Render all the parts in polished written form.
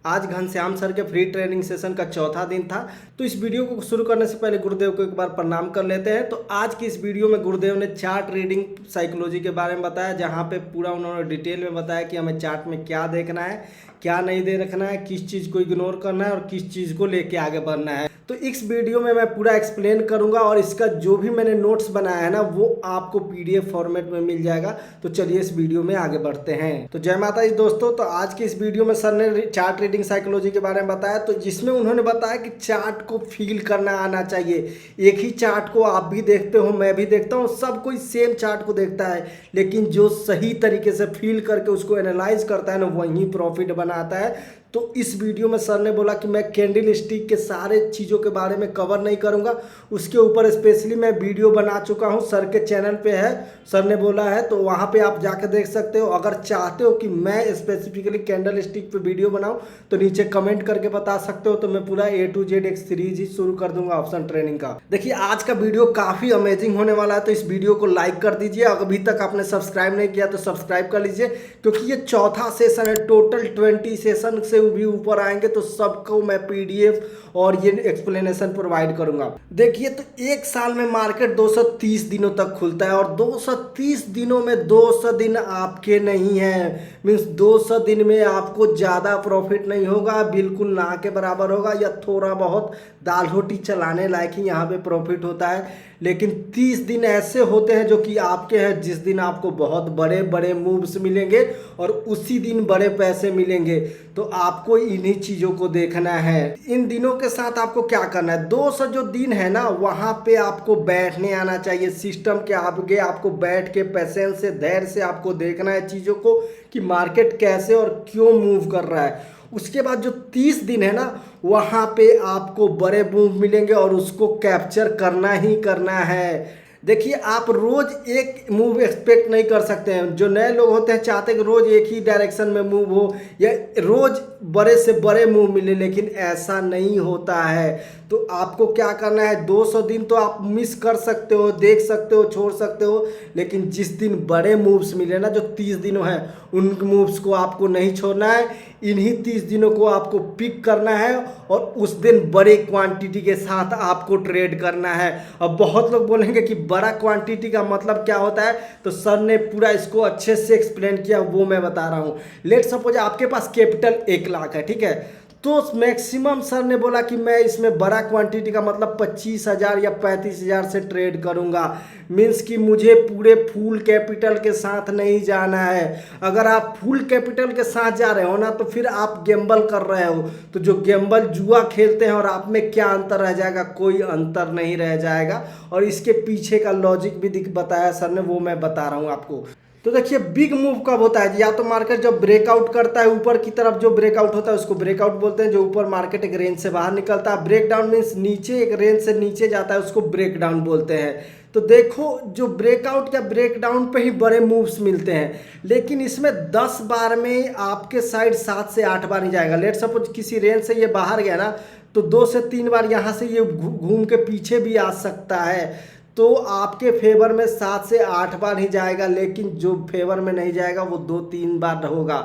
आज घनश्याम सर के free training session का चौथा दिन था। तो इस वीडियो को शुरू करने से पहले गुरुदेव को एक बार प्रणाम कर लेते हैं। तो आज की इस वीडियो में गुरुदेव ने चार्ट रीडिंग साइकोलॉजी के बारे में बताया, जहां पे पूरा उन्होंने डिटेल में बताया कि हमें चार्ट में क्या देखना है, क्या नहीं दे रखना है, किस चीज़ को इग्नोर करना है और किस चीज़ को लेके आगे बढ़ना है। तो इस वीडियो में मैं पूरा एक्सप्लेन करूंगा और इसका जो भी मैंने नोट्स बनाया है ना वो आपको पीडीएफ फॉर्मेट में मिल जाएगा। तो चलिए इस वीडियो में आगे बढ़ते हैं। तो जय माता दी दोस्तों। तो आज की इस वीडियो में सर ने चार्ट रीडिंग साइकोलॉजी के बारे में बताया, तो जिसमें उन्होंने बताया कि चार्ट को फील करना आना चाहिए। एक ही चार्ट को आप भी देखते हो, मैं भी देखता हूँ, सब कोई सेम चार्ट को देखता है, लेकिन जो सही तरीके से फील करके उसको एनालाइज करता है ना वही प्रॉफिट बनाता है। तो इस वीडियो में सर ने बोला कि मैं कैंडल स्टिक के सारे चीज़ों के बारे में कवर नहीं करूंगा, उसके ऊपर स्पेशली मैं वीडियो बना चुका हूं, सर के चैनल पे है, सर ने बोला है, तो वहां पे आप जाकर देख सकते हो। अगर चाहते हो कि मैं स्पेसिफिकली कैंडल स्टिक पे वीडियो बनाऊं तो नीचे कमेंट करके बता सकते हो, तो मैं पूरा A to Z एक सीरीज ही शुरू कर दूंगा ऑप्शन ट्रेनिंग का। देखिए आज का वीडियो काफ़ी अमेजिंग होने वाला है, तो इस वीडियो को लाइक कर दीजिए। अभी तक आपने सब्सक्राइब नहीं किया तो सब्सक्राइब कर लीजिए, क्योंकि ये चौथा सेशन है। टोटल 20 सेशन से भी ऊपर आएंगे तो सबको मैं पीडीएफ और ये एक्सप्लेनेशन प्रोवाइड करूंगा। देखिए तो एक साल में मार्केट 230 दिनों तक खुलता है और 230 दिनों में 200 दिन आपके नहीं है। मीन्स 200 दिन में आपको ज़्यादा प्रॉफिट नहीं होगा, बिल्कुल ना के बराबर होगा, या थोड़ा बहुत दाल रोटी चलाने लायक ही यहाँ पे प्रॉफिट होता है। लेकिन 30 दिन ऐसे होते हैं जो कि आपके हैं, जिस दिन आपको बहुत बड़े बड़े मूव्स मिलेंगे और उसी दिन बड़े पैसे मिलेंगे। तो आपको इन्हीं चीज़ों को देखना है। इन दिनों के साथ आपको क्या करना है, 200 जो दिन है ना वहाँ पे आपको बैठने आना चाहिए। सिस्टम के आगे आपको बैठ के पेशेंस से, धैर्य से आपको देखना है चीज़ों को कि मार्केट कैसे और क्यों मूव कर रहा है। उसके बाद जो 30 दिन है ना वहाँ पे आपको बड़े मूव मिलेंगे और उसको कैप्चर करना ही करना है। देखिए आप रोज एक मूव एक्सपेक्ट नहीं कर सकते हैं। जो नए लोग होते हैं चाहते हैं कि रोज एक ही डायरेक्शन में मूव हो या रोज बड़े से बड़े मूव मिले, लेकिन ऐसा नहीं होता है। तो आपको क्या करना है, 200 दिन तो आप मिस कर सकते हो, देख सकते हो, छोड़ सकते हो, लेकिन जिस दिन बड़े मूव्स मिले ना, जो 30 दिनों हैं, उन मूव्स को आपको नहीं छोड़ना है। इन्हीं 30 दिनों को आपको पिक करना है और उस दिन बड़े क्वांटिटी के साथ आपको ट्रेड करना है। अब बहुत लोग बोलेंगे कि बड़ा क्वांटिटी का मतलब क्या होता है, तो सर ने पूरा इसको अच्छे से एक्सप्लेन किया, वो मैं बता रहा हूँ। लेट सपोज आपके पास कैपिटल 1 लाख है, ठीक है, तो मैक्सिमम सर ने बोला कि मैं इसमें बड़ा क्वांटिटी का मतलब 25,000 या 35,000 से ट्रेड करूंगा। मीन्स कि मुझे पूरे फुल कैपिटल के साथ नहीं जाना है। अगर आप फुल कैपिटल के साथ जा रहे हो ना तो फिर आप गैम्बल कर रहे हो। तो जो गैम्बल जुआ खेलते हैं और आप में क्या अंतर रह जाएगा, कोई अंतर नहीं रह जाएगा। और इसके पीछे का लॉजिक भी बताया सर ने, वो मैं बता रहा हूँ आपको। तो देखिए बिग मूव कब होता है, या तो मार्केट जब ब्रेकआउट करता है ऊपर की तरफ, जो ब्रेकआउट होता है उसको ब्रेकआउट बोलते हैं। जो ऊपर मार्केट एक रेंज से बाहर निकलता है, ब्रेकडाउन मीन्स नीचे एक रेंज से नीचे जाता है, उसको ब्रेकडाउन बोलते हैं। तो देखो जो ब्रेकआउट या ब्रेकडाउन पे ही बड़े मूव्स मिलते हैं, लेकिन इसमें 10 बार में आपके साइड 7 से 8 बार ही जाएगा। लेट सपोज किसी रेंज से ये बाहर गया ना तो 2 से 3 बार यहाँ से ये घूम के पीछे भी आ सकता है। तो आपके फेवर में 7 से 8 बार ही जाएगा, लेकिन जो फेवर में नहीं जाएगा वो 2-3 बार होगा।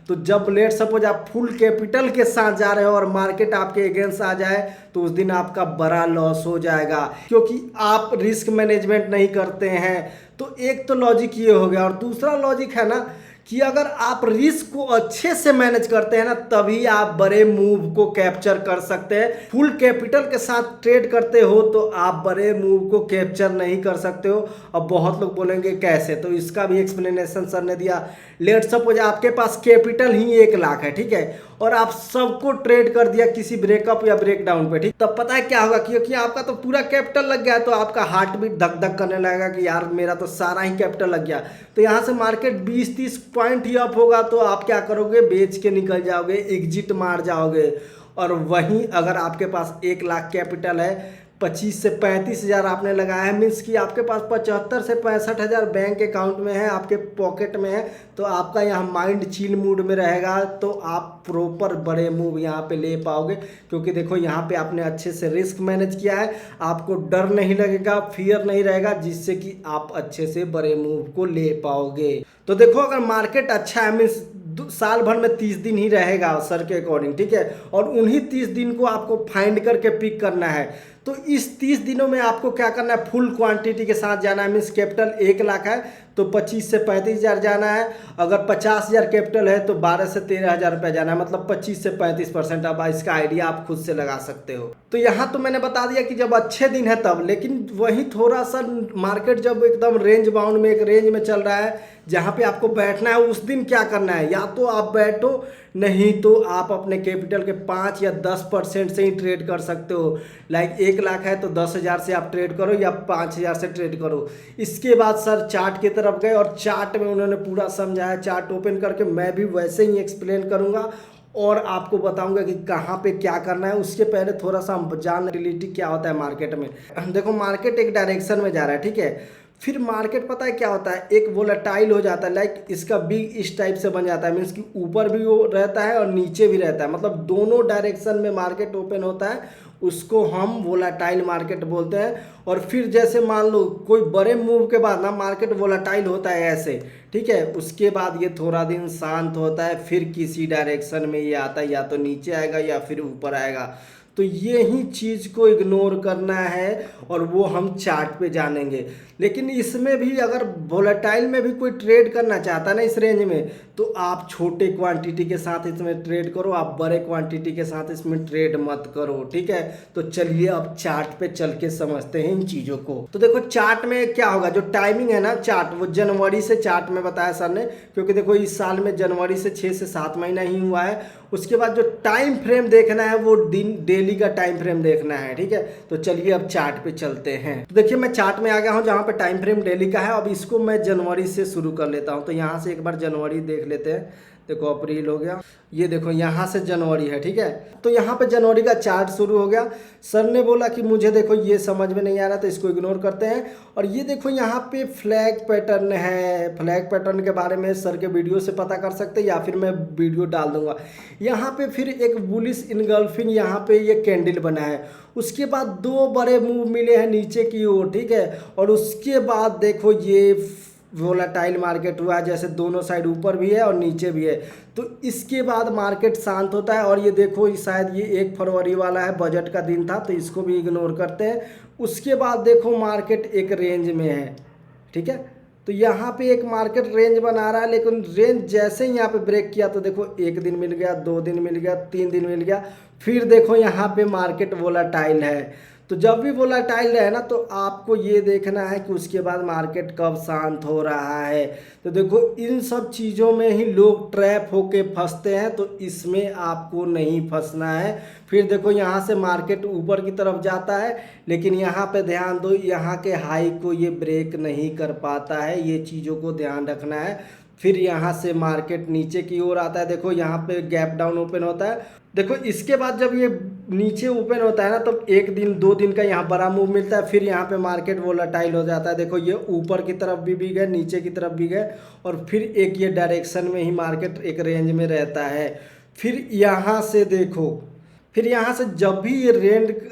तो जब लेट सपोज आप फुल कैपिटल के साथ जा रहे हो और मार्केट आपके अगेंस्ट आ जाए तो उस दिन आपका बड़ा लॉस हो जाएगा, क्योंकि आप रिस्क मैनेजमेंट नहीं करते हैं। तो एक तो लॉजिक ये हो गया, और दूसरा लॉजिक है ना कि अगर आप रिस्क को अच्छे से मैनेज करते हैं ना तभी आप बड़े मूव को कैप्चर कर सकते हैं। फुल कैपिटल के साथ ट्रेड करते हो तो आप बड़े मूव को कैप्चर नहीं कर सकते हो। अब बहुत लोग बोलेंगे कैसे, तो इसका भी एक्सप्लेनेशन सर ने दिया। लेट सपोज आपके पास कैपिटल ही 1 लाख है, ठीक है, और आप सबको ट्रेड कर दिया किसी ब्रेकअप या ब्रेकडाउन पे, ठीक, तब पता है क्या होगा, क्योंकि आपका तो पूरा कैपिटल लग गया है तो आपका हार्ट बीट धक धक करने लगेगा कि यार मेरा तो सारा ही कैपिटल लग गया। तो यहाँ से मार्केट 20-30 पॉइंट ही अप होगा तो आप क्या करोगे, बेच के निकल जाओगे, एग्जिट मार जाओगे। और वहीं अगर आपके पास 1 लाख कैपिटल है, 25 से 35 हज़ार आपने लगाया है, मीन्स कि आपके पास 75 से 65 हज़ार बैंक अकाउंट में है, आपके पॉकेट में है, तो आपका यहाँ माइंड चिल मूड में रहेगा। तो आप प्रॉपर बड़े मूव यहाँ पे ले पाओगे, क्योंकि देखो यहाँ पे आपने अच्छे से रिस्क मैनेज किया है, आपको डर नहीं लगेगा, फियर नहीं रहेगा, जिससे कि आप अच्छे से बड़े मूव को ले पाओगे। तो देखो अगर मार्केट अच्छा है, मीन्स साल भर में 30 दिन ही रहेगा सर के अकॉर्डिंग, ठीक है। और उन्हीं 30 दिन को आपको फाइंड करके पिक करना है। तो इस 30 दिनों में आपको क्या करना है, फुल क्वांटिटी के साथ जाना है। मीन्स कैपिटल 1 लाख है तो 25 से 35 हज़ार जाना है। अगर 50 हज़ार कैपिटल है तो 12 से 13 हज़ार रुपये जाना है, मतलब 25 से 35%। अब इसका आइडिया आप खुद से लगा सकते हो। तो यहाँ तो मैंने बता दिया कि जब अच्छे दिन है तब, लेकिन वहीं थोड़ा सा मार्केट जब एकदम रेंज बाउंड में, एक रेंज में चल रहा है जहाँ पे आपको बैठना है, उस दिन क्या करना है, या तो आप बैठो, नहीं तो आप अपने कैपिटल के 5 या 10% से ही ट्रेड कर सकते हो। लाइक 1 लाख है तो 10 हज़ार से आप ट्रेड करो या 5 हज़ार से ट्रेड करो। इसके बाद सर चार्ट की तरफ गए और चार्ट में उन्होंने पूरा समझाया। चार्ट ओपन करके मैं भी वैसे ही एक्सप्लेन करूँगा और आपको बताऊंगा कि कहाँ पे क्या करना है। उसके पहले थोड़ा सा हम जान रिलेटी क्या होता है मार्केट में। देखो मार्केट एक डायरेक्शन में जा रहा है, ठीक है। फिर मार्केट पता है क्या होता है, एक वोलेटाइल हो जाता है। लाइक इसका बिग इस टाइप से बन जाता है। मीन्स कि ऊपर भी वो रहता है और नीचे भी रहता है, मतलब दोनों डायरेक्शन में मार्केट ओपन होता है। उसको हम वोलेटाइल मार्केट बोलते हैं। और फिर जैसे मान लो कोई बड़े मूव के बाद ना मार्केट वोलेटाइल होता है ऐसे, ठीक है। उसके बाद ये थोड़ा दिन शांत होता है, फिर किसी डायरेक्शन में ये आता है, या तो नीचे आएगा या फिर ऊपर आएगा। तो ये ही चीज़ को इग्नोर करना है और वो हम चार्ट पे जानेंगे। लेकिन इसमें भी अगर वोलेटाइल में भी कोई ट्रेड करना चाहता है ना इस रेंज में, तो आप छोटे क्वांटिटी के साथ इसमें ट्रेड करो, आप बड़े क्वांटिटी के साथ इसमें ट्रेड मत करो, ठीक है। तो चलिए अब चार्ट पे चल के समझते हैं इन चीज़ों को। तो देखो चार्ट में क्या होगा, जो टाइमिंग है ना चार्ट, वो जनवरी से चार्ट में बताया सर ने, क्योंकि देखो इस साल में जनवरी से 6 से 7 महीना ही हुआ है। उसके बाद जो टाइम फ्रेम देखना है वो दिन डेली का टाइम फ्रेम देखना है, ठीक है। तो चलिए अब चार्ट पे चलते हैं। तो देखिए मैं चार्ट में आ गया हूँ जहाँ पे टाइम फ्रेम डेली का है। अब इसको मैं जनवरी से शुरू कर लेता हूँ। तो यहाँ से एक बार जनवरी देख लेते हैं। देखो अप्रैल हो गया, ये देखो यहाँ से जनवरी है, ठीक है। तो यहाँ पे जनवरी का चार्ट शुरू हो गया। सर ने बोला कि मुझे देखो ये समझ में नहीं आ रहा, तो इसको इग्नोर करते हैं। और ये देखो यहाँ पे फ्लैग पैटर्न है। फ्लैग पैटर्न के बारे में सर के वीडियो से पता कर सकते हैं या फिर मैं वीडियो डाल दूंगा। यहाँ पे फिर एक बुलिश इनगल्फिंग यहाँ पे ये कैंडल बना है। उसके बाद 2 बड़े मूव मिले हैं नीचे की ओर, ठीक है। और उसके बाद देखो ये वोलेटाइल मार्केट हुआ है, जैसे दोनों साइड ऊपर भी है और नीचे भी है। तो इसके बाद मार्केट शांत होता है। और ये देखो शायद ये 1 फरवरी वाला है, बजट का दिन था, तो इसको भी इग्नोर करते हैं। उसके बाद देखो मार्केट एक रेंज में है, ठीक है। तो यहाँ पे एक मार्केट रेंज बना रहा है, लेकिन रेंज जैसे ही यहाँ पे ब्रेक किया तो देखो 1 दिन मिल गया, 2 दिन मिल गया, 3 दिन मिल गया। फिर देखो यहाँ पे मार्केट वोलेटाइल है। तो जब भी वोलेटाइल रहे ना, तो आपको ये देखना है कि उसके बाद मार्केट कब शांत हो रहा है। तो देखो इन सब चीज़ों में ही लोग ट्रैप होके फंसते हैं, तो इसमें आपको नहीं फंसना है। फिर देखो यहाँ से मार्केट ऊपर की तरफ जाता है, लेकिन यहाँ पे ध्यान दो, यहाँ के हाई को ये ब्रेक नहीं कर पाता है, ये चीज़ों को ध्यान रखना है। फिर यहाँ से मार्केट नीचे की ओर आता है। देखो यहाँ पे गैप डाउन ओपन होता है। देखो इसके बाद जब ये नीचे ओपन होता है ना, तो 1 दिन 2 दिन का यहाँ बड़ा मूव मिलता है। फिर यहाँ पे मार्केट वोलेटाइल हो जाता है। देखो ये ऊपर की तरफ भी गए, नीचे की तरफ भी गए, और फिर एक ये डायरेक्शन में ही मार्केट एक रेंज में रहता है। फिर यहाँ से देखो, फिर यहाँ से जब भी ये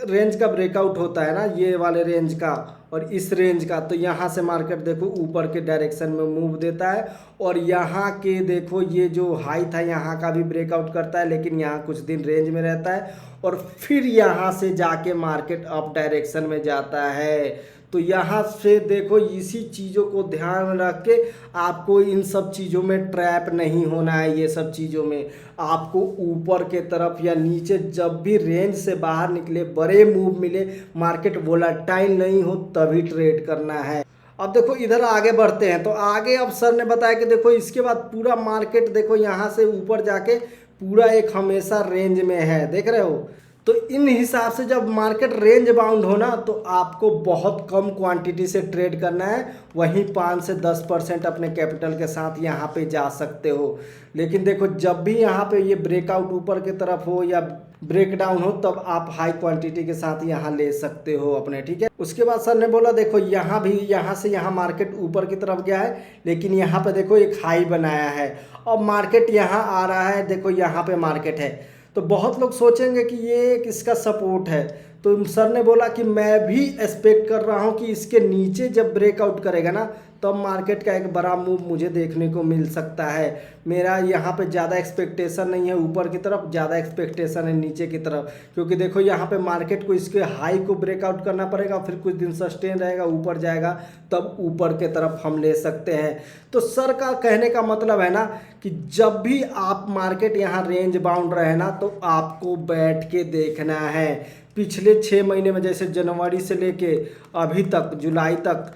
रेंज का ब्रेकआउट होता है ना, ये वाले रेंज का और इस रेंज का, तो यहाँ से मार्केट देखो ऊपर के डायरेक्शन में मूव देता है। और यहाँ के देखो ये जो हाई था यहाँ का भी ब्रेकआउट करता है, लेकिन यहाँ कुछ दिन रेंज में रहता है। और फिर यहाँ से जाके मार्केट अप डायरेक्शन में जाता है। तो यहाँ से देखो इसी चीज़ों को ध्यान रख के आपको इन सब चीज़ों में ट्रैप नहीं होना है। ये सब चीज़ों में आपको ऊपर के तरफ या नीचे जब भी रेंज से बाहर निकले, बड़े मूव मिले, मार्केट वोलेटाइल नहीं हो, तभी ट्रेड करना है। अब देखो इधर आगे बढ़ते हैं। तो आगे अब सर ने बताया कि देखो इसके बाद पूरा मार्केट देखो यहाँ से ऊपर जाके पूरा एक हमेशा रेंज में है, देख रहे हो। तो इन हिसाब से जब मार्केट रेंज बाउंड हो ना, तो आपको बहुत कम क्वांटिटी से ट्रेड करना है। वहीं 5 से 10% अपने कैपिटल के साथ यहाँ पे जा सकते हो। लेकिन देखो जब भी यहाँ पे ये ब्रेकआउट ऊपर की तरफ हो या ब्रेक डाउन हो, तब आप हाई क्वांटिटी के साथ यहाँ ले सकते हो अपने, ठीक है। उसके बाद सर ने बोला देखो यहाँ भी, यहाँ से यहाँ मार्केट ऊपर की तरफ गया है, लेकिन यहाँ पे देखो एक हाई बनाया है। अब मार्केट यहाँ आ रहा है, देखो यहाँ पे मार्केट है। तो बहुत लोग सोचेंगे कि ये किसका सपोर्ट है। तो सर ने बोला कि मैं भी एक्सपेक्ट कर रहा हूँ कि इसके नीचे जब ब्रेकआउट करेगा ना, तब मार्केट का एक बड़ा मूव मुझे देखने को मिल सकता है। मेरा यहाँ पे ज़्यादा एक्सपेक्टेशन नहीं है ऊपर की तरफ, ज़्यादा एक्सपेक्टेशन है नीचे की तरफ, क्योंकि देखो यहाँ पे मार्केट को इसके हाई को ब्रेकआउट करना पड़ेगा, फिर कुछ दिन सस्टेन रहेगा, ऊपर जाएगा, तब ऊपर के तरफ हम ले सकते हैं। तो सर का कहने का मतलब है ना कि जब भी आप मार्केट यहाँ रेंज बाउंड रहे ना, तो आपको बैठ के देखना है। पिछले 6 महीने में, जैसे जनवरी से लेके अभी तक जुलाई तक,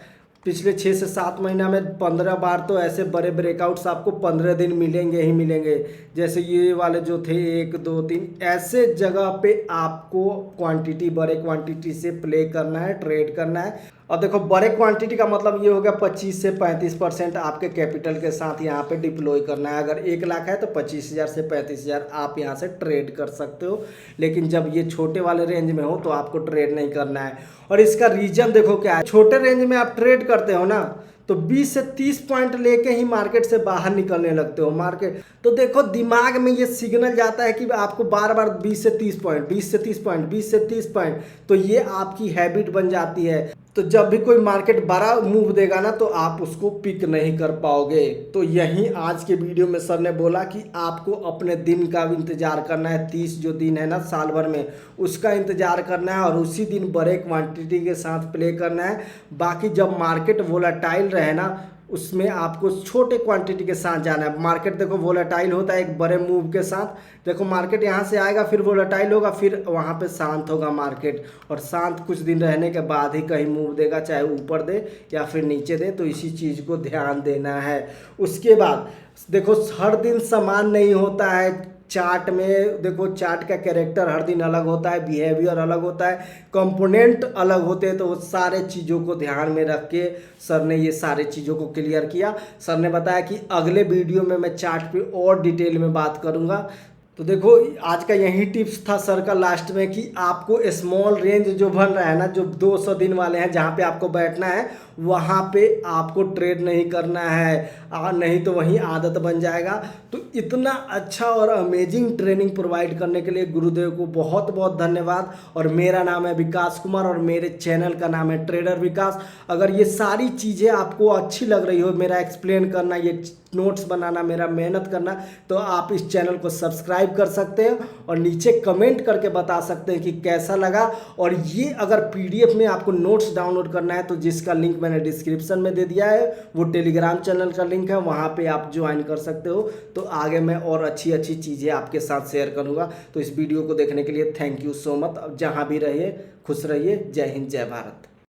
पिछले 6 से 7 महीना में 15 बार तो ऐसे बड़े ब्रेकआउट्स आपको 15 दिन मिलेंगे ही मिलेंगे। जैसे ये वाले जो थे 1 2 3, ऐसे जगह पे आपको क्वांटिटी, बड़े क्वांटिटी से प्ले करना है, ट्रेड करना है। और देखो बड़े क्वांटिटी का मतलब ये हो गया 25 से 35% आपके कैपिटल के साथ यहाँ पे डिप्लॉय करना है। अगर 1 लाख है तो 25,000 से 35,000 आप यहाँ से ट्रेड कर सकते हो। लेकिन जब ये छोटे वाले रेंज में हो तो आपको ट्रेड नहीं करना है। और इसका रीजन देखो क्या है। छोटे रेंज में आप ट्रेड करते हो ना, तो 20 से 30 पॉइंट लेके ही मार्केट से बाहर निकलने लगते हो। मार्केट तो देखो दिमाग में ये सिग्नल जाता है कि आपको बार बार 20 से 30 पॉइंट, 20 से 30 पॉइंट, 20 से 30 पॉइंट, तो ये आपकी हैबिट बन जाती है। तो जब भी कोई मार्केट बड़ा मूव देगा ना, तो आप उसको पिक नहीं कर पाओगे। तो यही आज के वीडियो में सर ने बोला कि आपको अपने दिन का इंतजार करना है। 30 जो दिन है ना साल भर में, उसका इंतजार करना है और उसी दिन बड़े क्वांटिटी के साथ प्ले करना है। बाकी जब मार्केट वोलेटाइल रहे ना, उसमें आपको छोटे क्वांटिटी के साथ जाना है। मार्केट देखो वोलेटाइल होता है एक बड़े मूव के साथ। देखो मार्केट यहाँ से आएगा, फिर वोलेटाइल होगा, फिर वहाँ पे शांत होगा मार्केट, और शांत कुछ दिन रहने के बाद ही कहीं मूव देगा, चाहे ऊपर दे या फिर नीचे दे। तो इसी चीज़ को ध्यान देना है। उसके बाद देखो हर दिन समान नहीं होता है। चार्ट में देखो, चार्ट का कैरेक्टर हर दिन अलग होता है, बिहेवियर अलग होता है, कंपोनेंट अलग होते हैं। तो वो सारे चीज़ों को ध्यान में रख के सर ने ये सारे चीज़ों को क्लियर किया। सर ने बताया कि अगले वीडियो में मैं चार्ट पे और डिटेल में बात करूँगा। तो देखो आज का यही टिप्स था सर का लास्ट में, कि आपको स्मॉल रेंज जो बन रहा है ना, जो 200 दिन वाले हैं, जहाँ पे आपको बैठना है वहाँ पे आपको ट्रेड नहीं करना है, नहीं तो वहीं आदत बन जाएगा। तो इतना अच्छा और अमेजिंग ट्रेनिंग प्रोवाइड करने के लिए गुरुदेव को बहुत बहुत धन्यवाद। और मेरा नाम है विकास कुमार और मेरे चैनल का नाम है ट्रेडर विकास। अगर ये सारी चीज़ें आपको अच्छी लग रही हो, मेरा एक्सप्लेन करना, ये नोट्स बनाना, मेरा मेहनत करना, तो आप इस चैनल को सब्सक्राइब कर सकते हैं और नीचे कमेंट करके बता सकते हैं कि कैसा लगा। और ये अगर PDF में आपको नोट्स डाउनलोड करना है, तो जिसका लिंक मैंने डिस्क्रिप्शन में दे दिया है, वो टेलीग्राम चैनल का लिंक है, वहाँ पे आप ज्वाइन कर सकते हो। तो आगे मैं और अच्छी अच्छी चीज़ें आपके साथ शेयर करूँगा। तो इस वीडियो को देखने के लिए थैंक यू सो मच। अब जहाँ भी रहिए खुश रहिए। जय हिंद, जय भारत।